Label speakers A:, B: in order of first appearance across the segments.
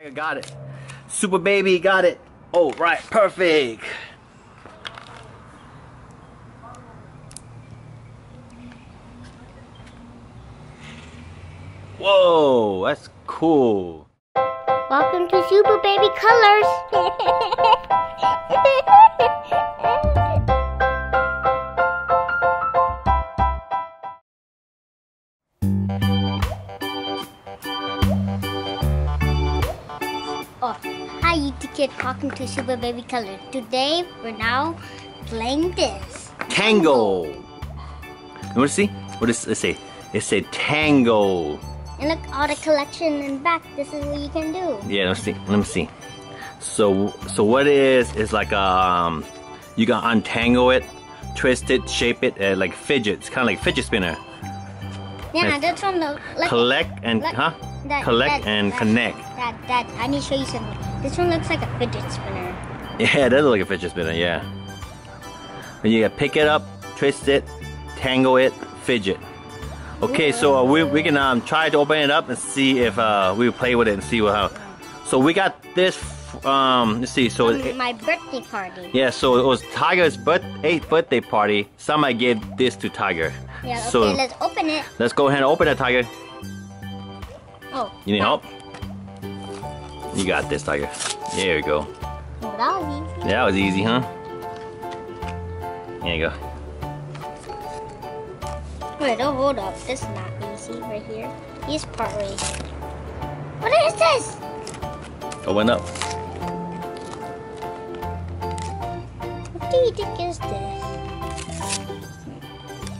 A: I got it. Super baby got it. Oh, right, perfect. Whoa, that's cool.
B: Welcome to Super Baby Colors. Oh, hi, YouTube kid. Welcome to Super Baby Colors. Today we're now playing this
A: Tangle. You want to see? What does it say? It said Tangle.
B: And look, all the collection in back. This is what you can do.
A: Yeah, let's see. Let me see. So what it is like you can untangle it, twist it, shape it like fidget. It's kind of like fidget spinner.
B: Yeah,
A: Like,
B: that's from the
A: collect and collect and connect.
B: Dad, I need to show you something. This one looks like a fidget spinner.
A: Yeah, it does look like a fidget spinner. Yeah. And you gotta pick it up, twist it, tangle it, fidget. Okay, so we can try to open it up and see if we play with it and see how. So we got this. Let's see. So
B: my birthday party.
A: Yeah, so it was Tiger's 8th birthday party. Somebody gave this to Tiger.
B: Yeah. Okay,
A: so
B: let's open it.
A: Let's go ahead and open it, Tiger.
B: Oh.
A: You need help? You got this, Tiger. There you go.
B: Oh, that was easy.
A: That was easy, huh? There you go.
B: Wait, oh, hold up. This is not easy right here. Here's part right here. What is this?
A: Open up.
B: What do you think is this?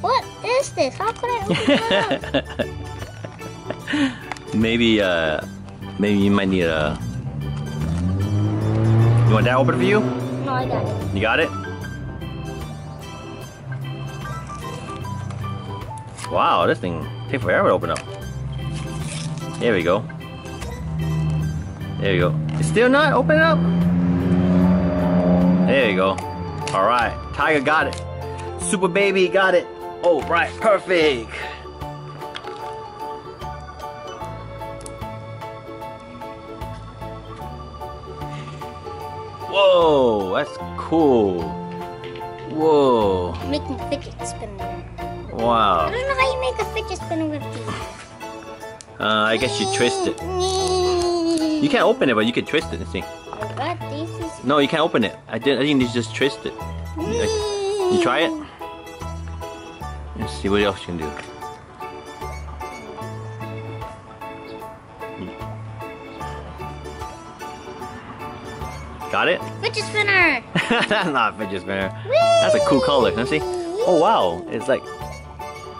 B: What is this? How could I open it up?
A: Maybe you might need a. You want that open for you?
B: No, I got it.
A: You got it? Wow, this thing takes forever to open up. There we go. There you go. It's still not opening up? There you go. Alright, Tiger got it. Super baby got it. Oh, right, perfect. Whoa, that's cool. Whoa.
B: Making a fidget spinner.
A: Wow.
B: I don't know how you make a fidget spinner with these.
A: I guess you twist it. You can't open it, but you can twist it and see.
B: What? This is...
A: No, you can't open it. I think you just twist it. You try it? Let's see what else you can do. Got it?
B: Fidget spinner!
A: That's not a fidget spinner. That's a cool color. Let's see. Oh wow, it's like.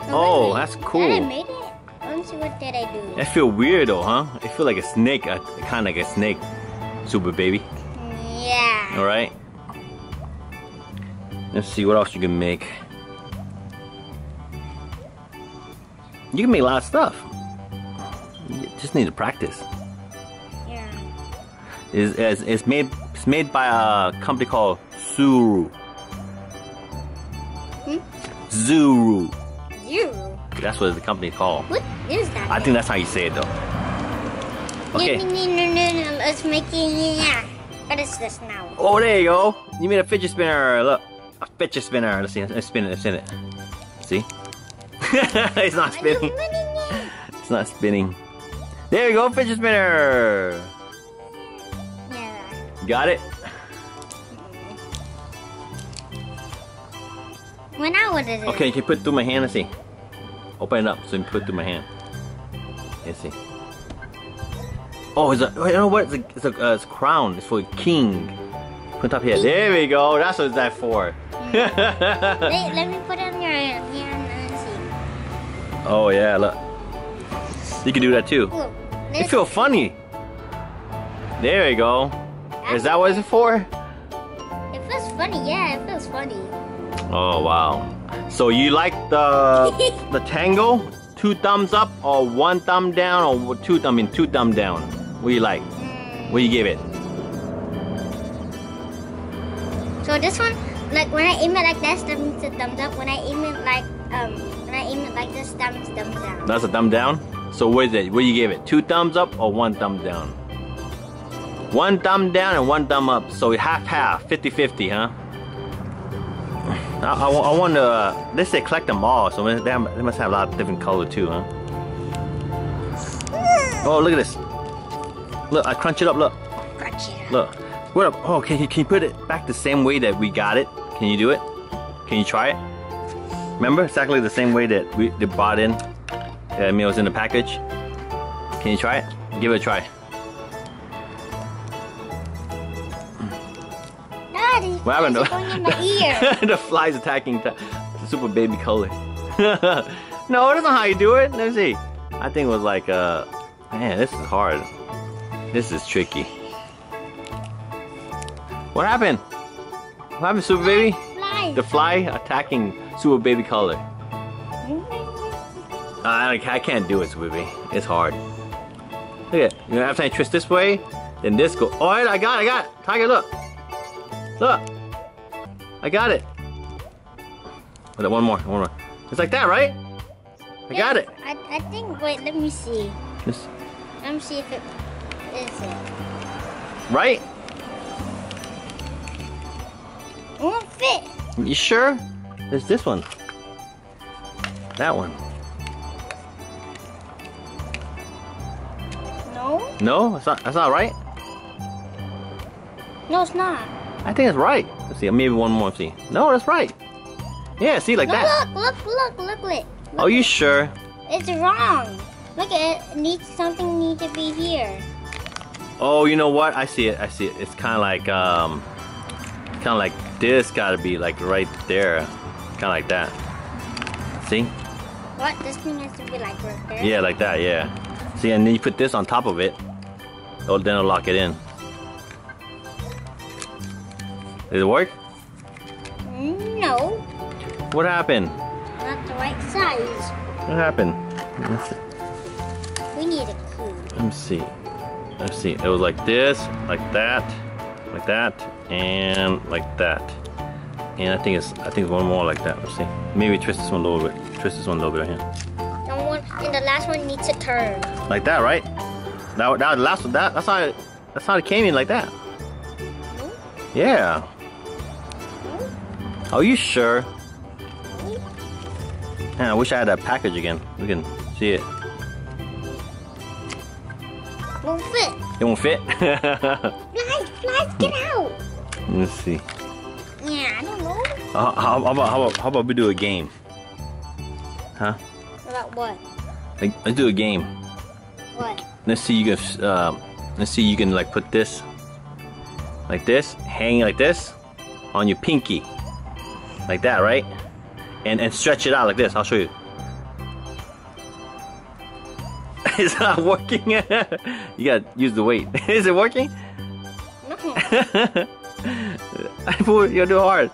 A: Oh, that's cool.
B: Dad, I made it. Let me see what did I do.
A: That feel weird though, huh? It feel like a snake, kind of like a snake. Super baby.
B: Yeah.
A: All right. Let's see what else you can make. You can make a lot of stuff. You just need to practice.
B: Yeah.
A: It's made by a company called ZURU. ZURU.
B: ZURU?
A: That's what the company's called.
B: What is that?
A: I think that's how you say it though. Okay.
B: No, let's make it. Yeah. What is this now?
A: Oh, there you go. You made a fidget spinner. Look, a fidget spinner. Let's see. Let's spin it. Let's spin it. See? It's not spinning. It's not spinning. There you go, fidget spinner.
B: Yeah.
A: Got it?
B: Well, now what is it?
A: Okay, you can put it through my hand. Let's see. Open it up so you can put it through my hand. Let's see. Oh, you know what? It's a crown. It's for a king. Put it up here. There we go. That's what it's that for.
B: Let me put it on your hand and see.
A: Oh yeah, look. You can do that too.
B: Look,
A: It feels funny. There we go. Is that what it's for?
B: It feels funny. Yeah, it feels funny.
A: Oh wow. So you like the tangle? 2 thumbs up or 1 thumb down or 2 thumb down? What do you like? What do you give it?
B: So this one, like when I aim it like this, that means a thumbs up. When I aim it like this, that means thumbs down.
A: That's a thumb down? So what is it? What do you give it? 2 thumbs up or 1 thumb down? One thumb down and one thumb up. So half, 50-50, huh? I wonder, they say collect them all, so they must have a lot of different color too, huh? Oh, look at this. Look, I crunch it up, look.
B: Crunch it up.
A: Look. What up? Oh, can you put it back the same way that we got it? Can you do it? Can you try it? Remember exactly the same way that they brought in. I mean, it was in the package. Can you try it? Give it a try.
B: Daddy,
A: What happened?
B: it's going in my ear.
A: The fly's attacking the super baby color. No, that's not how you do it. Let me see. I think it was like, man, this is hard. This is tricky. What happened? What happened, super baby?
B: Fly.
A: The fly attacking super baby color. I can't do it, super baby. It's hard. Look at it. You know, after I twist this way, then this go. Oh, I got it. Tiger, look. Look. I got it. One more. It's like that, right? I got it.
B: I think, wait, let me see.
A: This,
B: Let me see if it is it.
A: right?
B: It won't fit.
A: You sure? There's this one. That one.
B: No?
A: No? That's not right?
B: No, it's not.
A: I think it's right. Let's see, maybe one more, see. No, that's right. Yeah, see, like
B: No,
A: that.
B: Look.
A: Are you sure?
B: It's wrong. Look at it. Something needs to be here.
A: Oh, you know what? I see it. It's kind of like this. Gotta be like right there, kind of like that. See?
B: What? This thing has to be like right there?
A: Yeah, like that. Yeah. See, and then you put this on top of it. Oh, then it'll lock it in. Did it work?
B: No.
A: What happened?
B: Not the right size.
A: What happened?
B: We need a clue.
A: Let me see. Let's see. It was like this, like that, and like that. And I think it's one more like that. Let's see. Maybe twist this one a little bit. Twist this one a little bit right here.
B: And the last one needs to turn.
A: Like that, right? That the last one. That's how it came in like that.
B: No?
A: Yeah.
B: No?
A: Are you sure?
B: No?
A: Man, I wish I had that package again. We can see it.
B: Won't fit.
A: It won't fit.
B: Flies, get out.
A: Let's see.
B: Yeah, I don't know.
A: How about we do a game? Huh?
B: About what?
A: Let's do a game.
B: What?
A: Let's see you can like put this like this, hang like this on your pinky. Like that, right? And stretch it out like this. I'll show you. It's not working. You gotta use the weight. Is it working?
B: No.
A: You're too hard.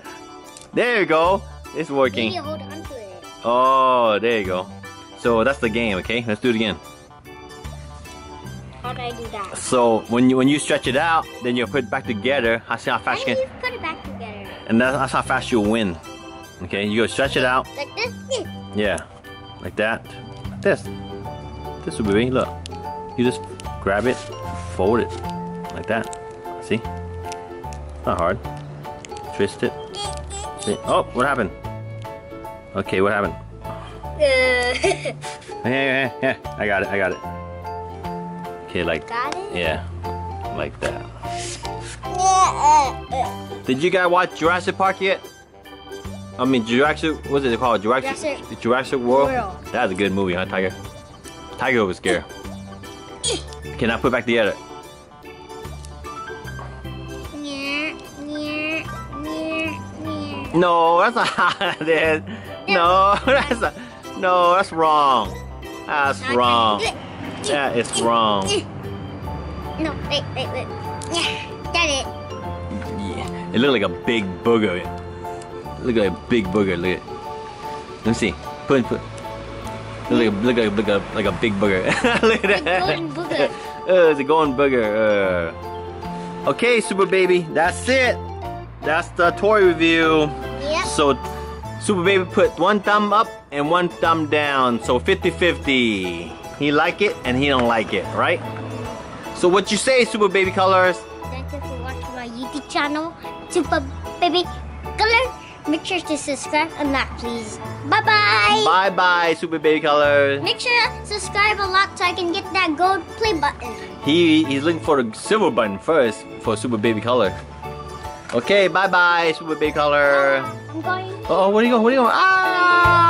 A: There you go. It's working.
B: You hold on to it.
A: Oh, there you go. So that's the game, okay? Let's do it again.
B: How do I do that?
A: So when you stretch it out, then you put it back together. I see how fast you
B: I
A: can.
B: need to put it back together.
A: And that's how fast you'll win. Okay, you go stretch it out.
B: Like this?
A: Yeah, like that. Like this. This will be, look. You just grab it, fold it, like that. See? Not hard. Twist it. See? Oh, what happened? Okay, what happened? Yeah, I got it. Okay, like,
B: Got it?
A: yeah, like that. Did you guys watch Jurassic Park yet? I mean, what's it called? Jurassic World? That's a good movie, huh, Tiger? Tiger was scared. Can I put it back together? No, that's not how it is. No, that's wrong. That's wrong. That is wrong.
B: No, wait. Yeah, got it.
A: Yeah, it looked like a big booger. Look like a big booger. Look at it. Let me see. Put. Look like a big booger. Look at that.
B: Golden booger.
A: It's a golden booger. Okay, Super Baby, that's it. That's the toy review.
B: Yep.
A: So, Super Baby put one thumb up and one thumb down. So 50-50. He like it and he don't like it, right? So what you say, Super Baby Colors?
B: if you're watching my YouTube channel, Super Baby Color. Make sure to subscribe and that, please. Bye bye.
A: Bye bye, Super Baby Color.
B: Make sure to subscribe a lot so I can get that gold play button.
A: He's looking for the silver button first for Super Baby Color. Okay, bye bye, Super Baby Color.
B: I'm going.
A: Oh, where do you go? Where do you go? Ah!